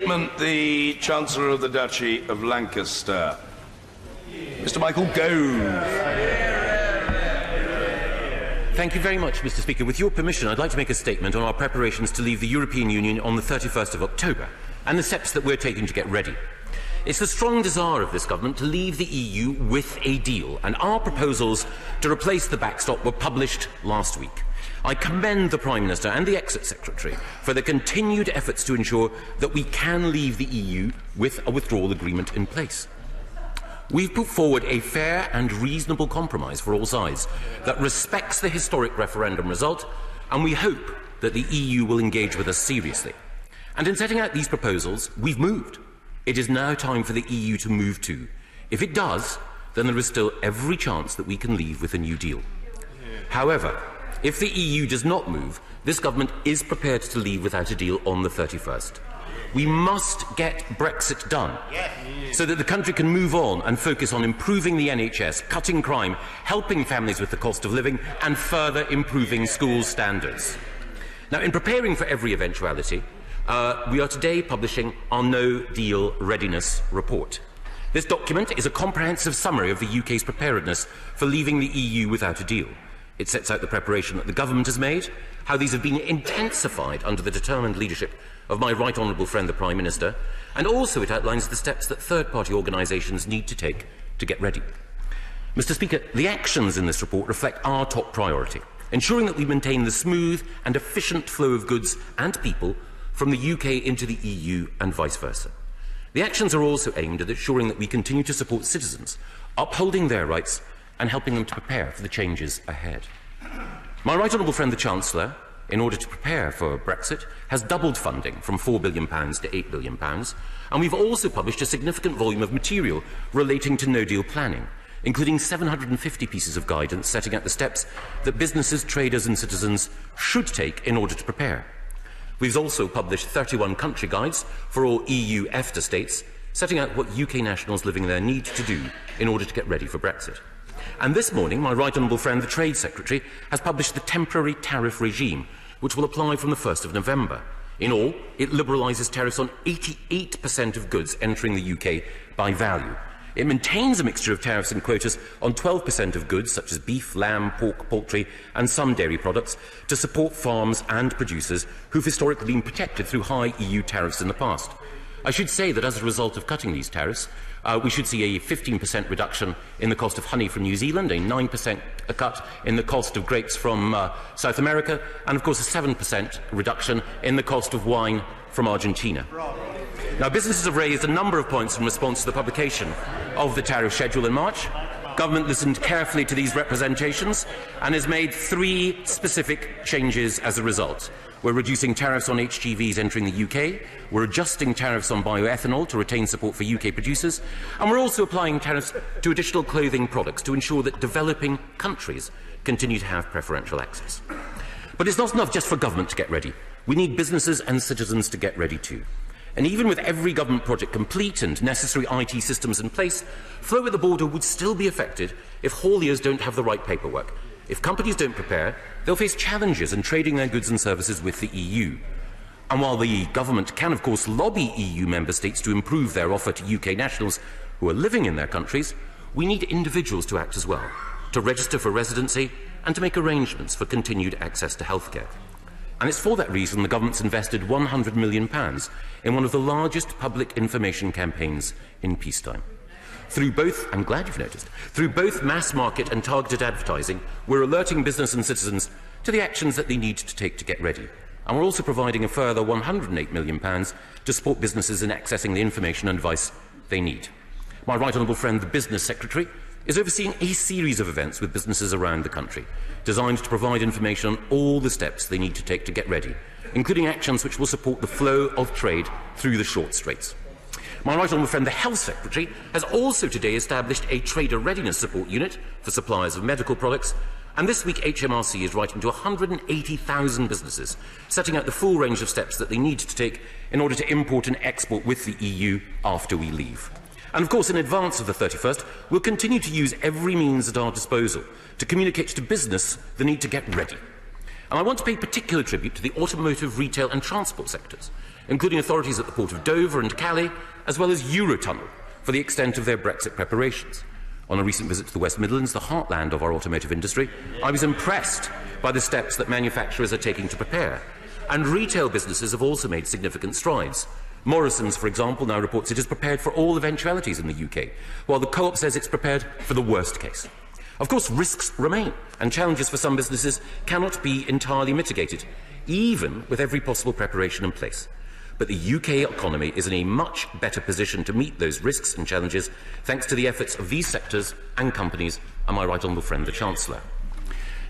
The Chancellor of the Duchy of Lancaster. Mr. Michael Gove. Thank you very much, Mr. Speaker. With your permission, I'd like to make a statement on our preparations to leave the European Union on the 31st of October and the steps that we're taking to get ready. It's the strong desire of this government to leave the EU with a deal, and our proposals to replace the backstop were published last week. I commend the Prime Minister and the Exit Secretary for their continued efforts to ensure that we can leave the EU with a withdrawal agreement in place. We've put forward a fair and reasonable compromise for all sides that respects the historic referendum result, and we hope that the EU will engage with us seriously. And in setting out these proposals, we've moved. It is now time for the EU to move too. If it does, then there is still every chance that we can leave with a new deal. However, if the EU does not move, this government is prepared to leave without a deal on the 31st. We must get Brexit done so that the country can move on and focus on improving the NHS, cutting crime, helping families with the cost of living, and further improving school standards. Now, in preparing for every eventuality, we are today publishing our No Deal Readiness Report. This document is a comprehensive summary of the UK's preparedness for leaving the EU without a deal. It sets out the preparation that the government has made, how these have been intensified under the determined leadership of my right honourable friend the Prime Minister, and also it outlines the steps that third-party organisations need to take to get ready. Mr. Speaker, the actions in this report reflect our top priority, ensuring that we maintain the smooth and efficient flow of goods and people from the UK into the EU and vice versa. The actions are also aimed at ensuring that we continue to support citizens, upholding their rights and helping them to prepare for the changes ahead. My right honourable friend the Chancellor, in order to prepare for Brexit, has doubled funding from £4 billion to £8 billion, and we've also published a significant volume of material relating to no-deal planning, including 750 pieces of guidance setting out the steps that businesses, traders and citizens should take in order to prepare. We've also published 31 country guides for all EU EFTA states, setting out what UK nationals living there need to do in order to get ready for Brexit. And this morning, my right honourable friend, the Trade Secretary, has published the temporary tariff regime, which will apply from the 1st of November. In all, it liberalises tariffs on 88% of goods entering the UK by value. It maintains a mixture of tariffs and quotas on 12% of goods, such as beef, lamb, pork, poultry, and some dairy products, to support farms and producers who've historically been protected through high EU tariffs in the past. I should say that as a result of cutting these tariffs, we should see a 15% reduction in the cost of honey from New Zealand, a 9% cut in the cost of grapes from South America, and of course a 7% reduction in the cost of wine from Argentina. Now, businesses have raised a number of points in response to the publication of the tariff schedule in March. Government listened carefully to these representations and has made 3 specific changes as a result. We're reducing tariffs on HGVs entering the UK, we're adjusting tariffs on bioethanol to retain support for UK producers, and we're also applying tariffs to additional clothing products to ensure that developing countries continue to have preferential access. But it's not enough just for government to get ready. We need businesses and citizens to get ready too. And even with every government project complete and necessary IT systems in place, flow at the border would still be affected if hauliers don't have the right paperwork. If companies don't prepare, they'll face challenges in trading their goods and services with the EU. And while the government can, of course, lobby EU member states to improve their offer to UK nationals who are living in their countries, we need individuals to act as well, to register for residency and to make arrangements for continued access to healthcare. And it's for that reason the government's invested £100 million in one of the largest public information campaigns in peacetime. Through both, I'm glad you've noticed, through both mass market and targeted advertising, we're alerting business and citizens to the actions that they need to take to get ready. And we're also providing a further £108 million to support businesses in accessing the information and advice they need. My right honourable friend, the Business Secretary, is overseeing a series of events with businesses around the country, designed to provide information on all the steps they need to take to get ready, including actions which will support the flow of trade through the short straits. My right honourable friend, the Health Secretary, has also today established a trader readiness support unit for suppliers of medical products, and this week HMRC is writing to 180,000 businesses, setting out the full range of steps that they need to take in order to import and export with the EU after we leave. And of course, in advance of the 31st, we'll continue to use every means at our disposal to communicate to business the need to get ready. And I want to pay particular tribute to the automotive, retail and transport sectors, including authorities at the port of Dover and Calais, as well as Eurotunnel, for the extent of their Brexit preparations. On a recent visit to the West Midlands, the heartland of our automotive industry, I was impressed by the steps that manufacturers are taking to prepare. And retail businesses have also made significant strides. Morrison's, for example, now reports it is prepared for all eventualities in the UK, while the Co-op says it's prepared for the worst case. Of course, risks remain, and challenges for some businesses cannot be entirely mitigated, even with every possible preparation in place. But the UK economy is in a much better position to meet those risks and challenges thanks to the efforts of these sectors and companies and my right honourable friend, the Chancellor.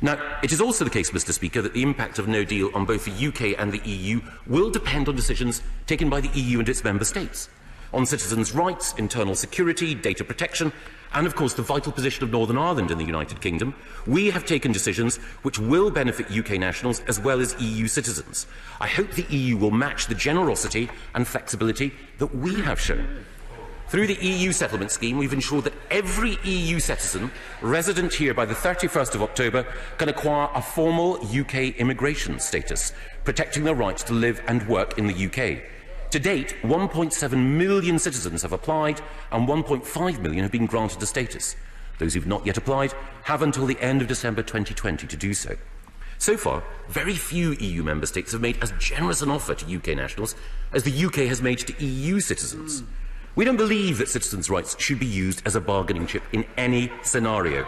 Now, it is also the case, Mr. Speaker, that the impact of no deal on both the UK and the EU will depend on decisions taken by the EU and its member states, on citizens' rights, internal security, data protection, and of course the vital position of Northern Ireland in the United Kingdom. We have taken decisions which will benefit UK nationals as well as EU citizens. I hope the EU will match the generosity and flexibility that we have shown. Through the EU settlement scheme, we've ensured that every EU citizen resident here by the 31st of October can acquire a formal UK immigration status, protecting their right to live and work in the UK. To date, 1.7 million citizens have applied and 1.5 million have been granted the status. Those who have not yet applied have until the end of December 2020 to do so. So far, very few EU member states have made as generous an offer to UK nationals as the UK has made to EU citizens. We don't believe that citizens' rights should be used as a bargaining chip in any scenario.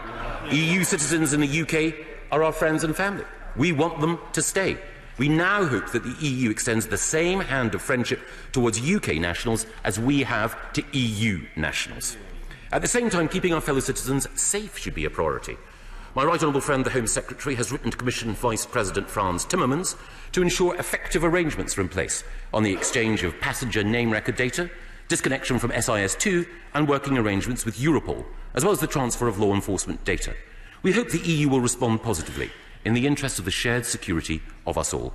EU citizens in the UK are our friends and family. We want them to stay. We now hope that the EU extends the same hand of friendship towards UK nationals as we have to EU nationals. At the same time, keeping our fellow citizens safe should be a priority. My right honourable friend, the Home Secretary, has written to Commission Vice President Frans Timmermans to ensure effective arrangements are in place on the exchange of passenger name record data, disconnection from SIS2 and working arrangements with Europol, as well as the transfer of law enforcement data. We hope the EU will respond positively in the interest of the shared security of us all.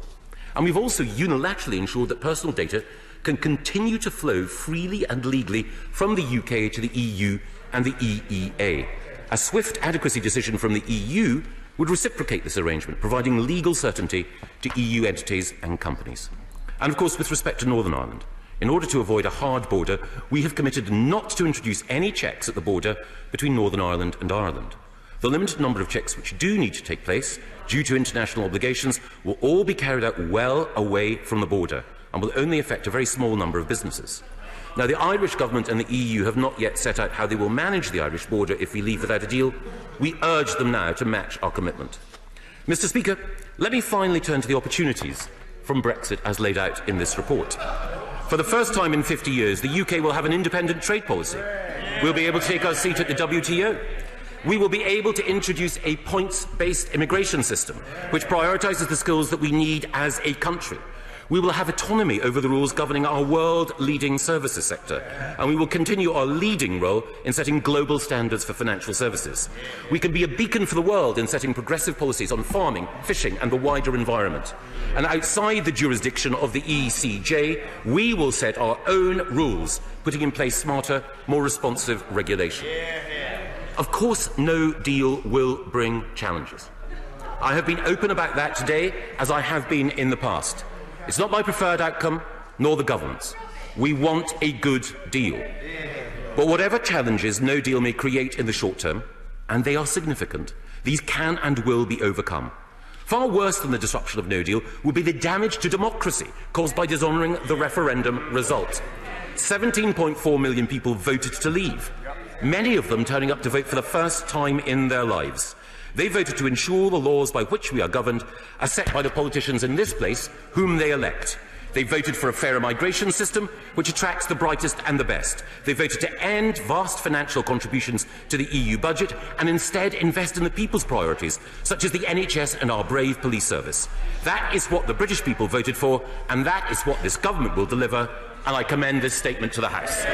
And we've also unilaterally ensured that personal data can continue to flow freely and legally from the UK to the EU and the EEA. A swift adequacy decision from the EU would reciprocate this arrangement, providing legal certainty to EU entities and companies. And of course, with respect to Northern Ireland, in order to avoid a hard border, we have committed not to introduce any checks at the border between Northern Ireland and Ireland. The limited number of checks which do need to take place, due to international obligations, will all be carried out well away from the border and will only affect a very small number of businesses. Now, the Irish Government and the EU have not yet set out how they will manage the Irish border if we leave without a deal. We urge them now to match our commitment. Mr. Speaker, let me finally turn to the opportunities from Brexit as laid out in this report. For the first time in 50 years, the UK will have an independent trade policy. We'll be able to take our seat at the WTO. We will be able to introduce a points-based immigration system, which prioritises the skills that we need as a country. We will have autonomy over the rules governing our world-leading services sector, and we will continue our leading role in setting global standards for financial services. We can be a beacon for the world in setting progressive policies on farming, fishing and the wider environment. And outside the jurisdiction of the ECJ, we will set our own rules, putting in place smarter, more responsive regulation. Of course, no deal will bring challenges. I have been open about that today, as I have been in the past. It's not my preferred outcome, nor the government's. We want a good deal. But whatever challenges no deal may create in the short term, and they are significant, these can and will be overcome. Far worse than the disruption of no deal would be the damage to democracy caused by dishonouring the referendum result. 17.4 million people voted to leave, many of them turning up to vote for the first time in their lives. They voted to ensure the laws by which we are governed are set by the politicians in this place whom they elect. They voted for a fairer migration system which attracts the brightest and the best. They voted to end vast financial contributions to the EU budget and instead invest in the people's priorities, such as the NHS and our brave police service. That is what the British people voted for, and that is what this government will deliver, and I commend this statement to the House.